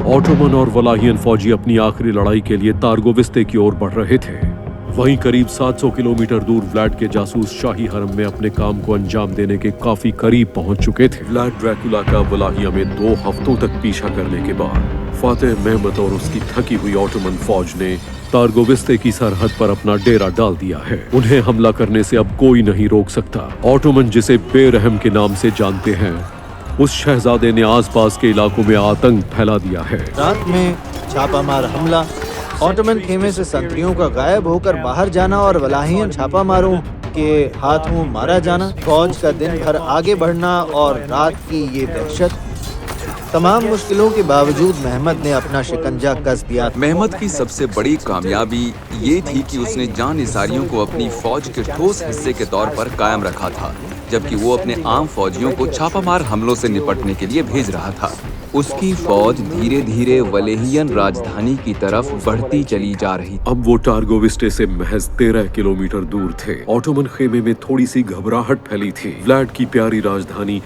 Ottoman और वलाहियन फौजी अपनी आखिरी लड़ाई के लिए तारगोविस्ते की ओर बढ़ रहे थे। वहीं करीब 700 किलोमीटर दूर व्लाड के जासूस शाही हरम में अपने काम को अंजाम देने के काफी करीब पहुंच चुके थे। व्लाड ड्रैकुला का वलाहिया में 2 हफ्तों तक पीछा करने के बाद फातेह मेहमत और उसकी थकी हुई ऑटोमन फौज ने तारगोविस्ते की सरहद पर अपना डेरा डाल दिया है। उन्हें हमला करने से अब कोई नहीं रोक सकता। ऑटोमन, जिसे बेरहम के नाम से जानते हैं, उस शहजादे ने आसपास के इलाकों में आतंक फैला दिया है। रात में छापामार हमला, ऑटोमन खेमे से संतरियों का गायब होकर बाहर जाना और वलाहियन छापामारों के हाथों मारा जाना, फौज का दिन भर आगे बढ़ना और रात की ये दहशत। तमाम मुश्किलों के बावजूद मेहमत ने अपना शिकंजा कस दिया। मेहमत की सबसे बड़ी कामयाबी ये थी कि उसने जानिसारियों को अपनी फौज के ठोस हिस्से के तौर पर कायम रखा था, जबकि वो अपने आम फौजियों को छापामार हमलों से निपटने के लिए भेज रहा था। उसकी फौज धीरे धीरे वलेहियन राजधानी की तरफ बढ़ती चली जा रही। अब वो टारगोविस्टे से महज 13 किलोमीटर दूर थे। ऑटोमन खेमे में थोड़ी सी घबराहट फैली थी। व्लाड की प्यारी राजधानी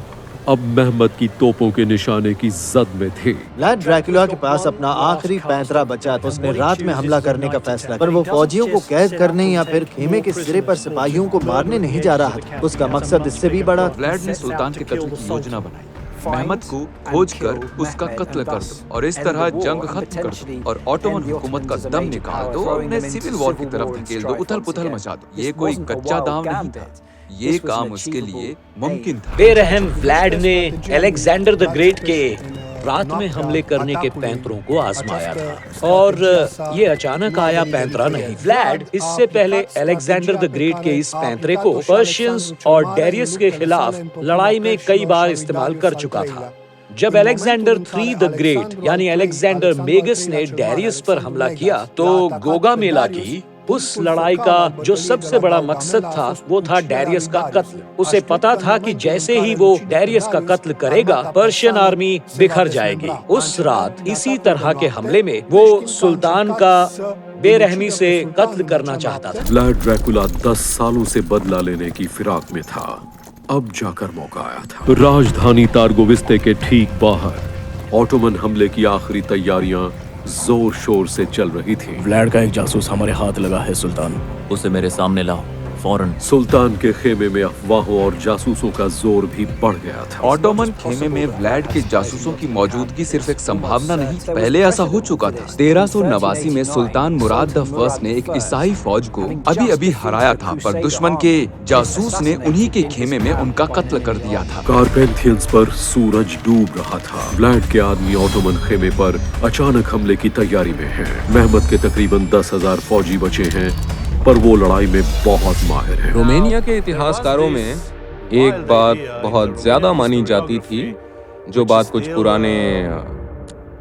अब मेहमत की तोपों के निशाने की जद में थे। व्लाड ड्रैकुला के पास अपना आखिरी पैंतरा बचा था। उसने रात में हमला करने का फैसला, पर वो फौजियों को कैद करने या फिर खेमे के सिरे पर सिपाहियों को मारने नहीं जा रहा था। उसका मकसद इससे भी बड़ा। व्लाड ने सुल्तान के कत्ल की योजना बनाई। मेहमत को खोज कर उसका कत्ल कर दो और इस तरह जंग खत्म कर दो और ऑटोमन हुकूमत का दम निकाल दो और उन्हें सिविल वॉर की तरफ धकेल दो, उथल पुथल मचा दो। ये कोई कच्चा दांव नहीं था, ये काम उसके लिए मुमकिन था। बेरहम व्लाड ने अलेक्जेंडर द ग्रेट के रात में हमले करने के पैंतरों को आजमाया था और ये अचानक आया पैंतरा नहीं। व्लाड इससे पहले अलेक्जेंडर द ग्रेट के इस पैंतरे को पर्शियंस और डेरियस के खिलाफ लड़ाई में कई बार इस्तेमाल कर चुका था। जब अलेक्जेंडर III द ग्रेट यानी अलेक्जेंडर मेगस ने डेरियस पर हमला किया तो गोगामेला की उस लड़ाई का जो सबसे बड़ा मकसद था वो था डेरियस का कत्ल। उसे पता था कि जैसे ही वो डेरियस का कत्ल करेगा पर्शियन आर्मी बिखर जाएगी। उस रात इसी तरह के हमले में वो सुल्तान का बेरहमी से कत्ल करना चाहता था। व्लाड ड्रैकुला 10 सालों से बदला लेने की फिराक में था। अब जाकर मौका आया था। राजधानी तारगोविस्ते के ठीक बाहर ऑटोमन हमले की आखिरी तैयारियां जोर शोर से चल रही थी। व्लाड का एक जासूस हमारे हाथ लगा है सुल्तान, उसे मेरे सामने लाओ फौरन। सुल्तान के खेमे में अफवाहों और जासूसों का जोर भी बढ़ गया था। ऑटोमन खेमे में व्लाड के जासूसों की मौजूदगी सिर्फ एक संभावना नहीं, पहले ऐसा हो चुका था। 1389 में सुल्तान मुराद द फर्स्ट ने एक ईसाई फौज को अभी अभी हराया था, पर दुश्मन के जासूस ने उन्हीं के खेमे में उनका कत्ल कर दिया था। कारपेंथियंस पर सूरज डूब रहा था। व्लाड के आदमी ऑटोमन खेमे पर अचानक हमले की तैयारी में हैं। मेहमत के तकरीबन 10,000 फौजी बचे हैं, पर वो लड़ाई में बहुत माहिर है। रोमानिया के इतिहासकारों में एक बात बहुत ज्यादा मानी जाती थी, जो बात कुछ पुराने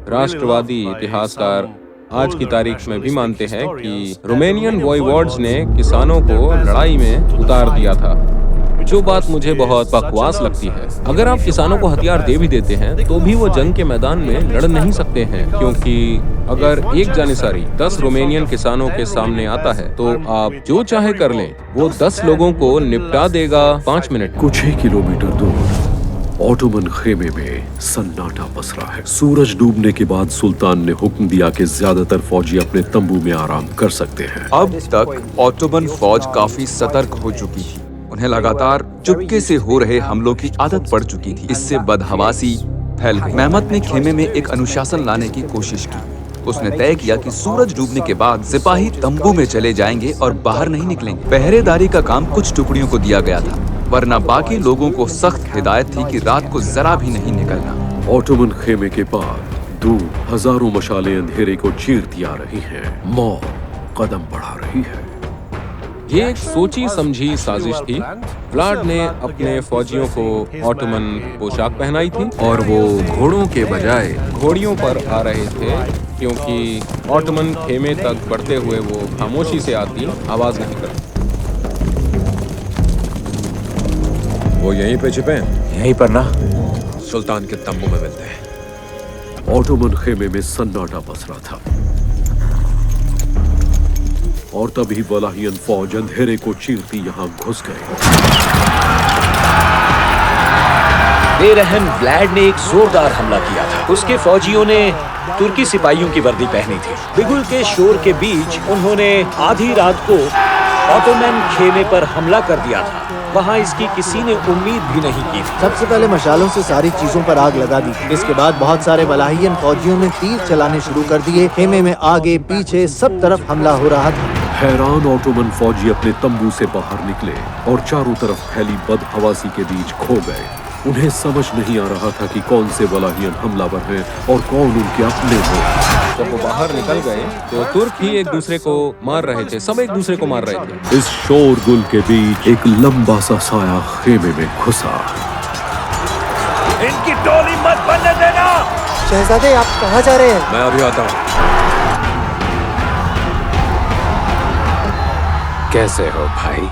राष्ट्रवादी इतिहासकार आज की तारीख में भी मानते हैं कि रोमानियन वॉयवॉर्ड्स ने किसानों को लड़ाई में उतार दिया था, जो बात मुझे बहुत बकवास लगती है। अगर आप किसानों को हथियार दे भी देते हैं तो भी वो जंग के मैदान में लड़ नहीं सकते हैं, क्योंकि अगर एक जानिसारी 10 रोमानियन किसानों के सामने आता है तो आप जो चाहे कर लें, वो 10 लोगों को निपटा देगा 5 मिनट। कुछ ही किलोमीटर दूर ऑटोमन खेमे में सन्नाटा पसरा है। सूरज डूबने के बाद सुल्तान ने हुक्म दिया कि ज्यादातर फौजी अपने तंबू में आराम कर सकते हैं। अब तक ऑटोमन फौज काफी सतर्क हो चुकी थी। उन्हें लगातार चुपके से हो रहे हमलों की आदत पड़ चुकी थी। इससे बदहवासी फैल गई। मेहमत ने खेमे में एक अनुशासन लाने की कोशिश की। उसने तय किया कि सूरज डूबने के बाद सिपाही तंबू में चले जाएंगे और बाहर नहीं निकलेंगे। पहरेदारी का काम कुछ टुकड़ियों को दिया गया था, वरना बाकी लोगों को सख्त हिदायत थी कि रात को जरा भी नहीं निकलना। ऑटोमन खेमे के पास दूर हजारों मशालें अंधेरे को चीरती आ रही हैं। मौत कदम बढ़ा रही है। ये एक सोची समझी साजिश थी। व्लाड ने अपने फौजियों को ऑटोमन पोशाक पहनाई थी और वो घोड़ों के बजाय घोड़ियों पर आ रहे थे, क्योंकि ऑटोमन खेमे तक बढ़ते हुए वो खामोशी से आती, आवाज नहीं करती। वो यहीं पे छिपे हैं? यहीं पर ना, सुल्तान के तंबू में मिलते हैं। ऑटोमन खेमे में सन्नाटा पसरा था और तभी वलाहियन फौज अंधेरे को चीरती यहाँ घुस गए। बेरहम व्लाड ने एक जोरदार हमला किया था। उसके फौजियों ने तुर्की सिपाहियों की वर्दी पहनी थी। बिगुल के शोर के बीच उन्होंने आधी रात को ऑटोमन खेमे पर हमला कर दिया था। वहाँ इसकी किसी ने उम्मीद भी नहीं की थी। सबसे पहले मशालों से सारी चीजों पर आग लगा दी। इसके बाद बहुत सारे वलाहियन फौजियों ने तीर चलाने शुरू कर दिए। खेमे में आगे पीछे सब तरफ हमला हो रहा था। हैरान ऑटोमन फौजी अपने तंबू से बाहर निकले और चारों तरफ फैली बदहवासी के बीच खो गए। उन्हें समझ नहीं आ रहा था कि कौन से वलाहियन हमलावर हैं और कौन उनके अपने हैं। जब वो बाहर निकल गए तो तुर्क ही एक दूसरे को मार रहे थे, सब एक दूसरे को मार रहे थे। इस शोरगुल के बीच एक लंबा सा साया खेमे में घुसा। इनकी टोली मत बनने देना। शहजादे, आप कहाँ जा रहे हैं? मैं अभी आता हूँ। कैसे हो भाई?